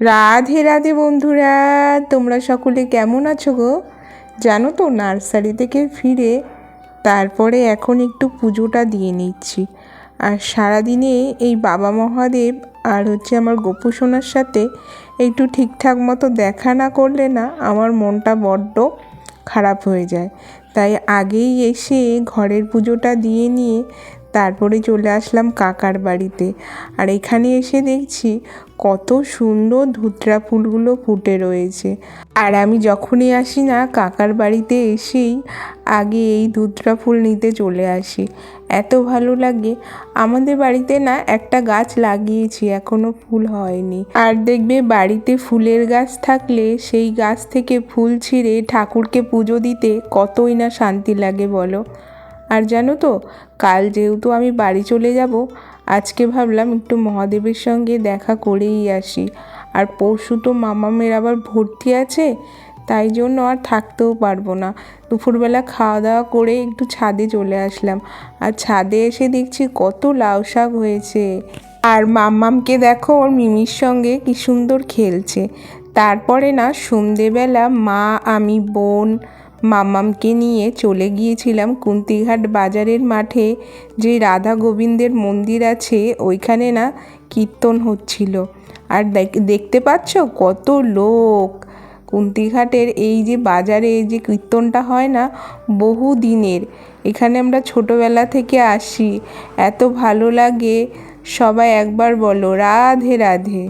রাধে রাধে বন্ধুরা, তোমরা সকলে কেমন আছো গো? জানো তো, নার্সারি থেকে ফিরে তারপরে এখন একটু পুজোটা দিয়ে নিচ্ছি। আর সারাদিনে এই বাবা মহাদেব আর আমার গোপু সোনার সাথে একটু ঠিকঠাক মতো দেখা না করলে না আমার মনটা বড্ড খারাপ হয়ে যায়। তাই আগেই এসে ঘরের পুজোটা দিয়ে নিয়ে তারপরে চলে আসলাম কাকার বাড়িতে। আর এখানে এসে দেখছি কত সুন্দর ধুতরা ফুলগুলো ফুটে রয়েছে। আর আমি যখনই আসি না কাকার বাড়িতে এসেই আগে এই ধুতরা ফুল নিতে চলে আসি, এত ভালো লাগে। আমাদের বাড়িতে না একটা গাছ লাগিয়েছি, এখনো ফুল হয়নি। আর দেখবে বাড়িতে ফুলের গাছ থাকলে সেই গাছ থেকে ফুল ছিঁড়ে ঠাকুরকে পুজো দিতে কতই না শান্তি লাগে বলো। আর জানো তো, কাল যেহেতু আমি বাড়ি চলে যাব, আজকে ভাবলাম একটু মহাদেবের সঙ্গে দেখা করেই আসি। আর পরশু তো মামামের আবার ভর্তি আছে, তাই জন্য আর থাকতেও পারবো না। দুপুরবেলা খাওয়া দাওয়া করে একটু ছাদে চলে আসলাম। আর ছাদে এসে দেখছি কত লাউ শাক হয়েছে। আর মাম্মামকে দেখো ওর মিমির সঙ্গে কি সুন্দর খেলছে। তারপরে না সন্ধেবেলা মা, আমি, বোন মাম্মামকে নিয়ে চলে গিয়েছিলাম কুন্তিঘাট বাজারের মাঠে, যে রাধা গোবিন্দের মন্দির আছে ওইখানে না কীর্তন হচ্ছিল। আর দেখতে পাচ্ছ কত লোক। কুন্তিঘাটের এই যে বাজারে এই যে কীর্তনটা হয় না, বহু দিনের। এখানে আমরা ছোটোবেলা থেকে আসি, এত ভালো লাগে। সবাই একবার বলো রাধে রাধে।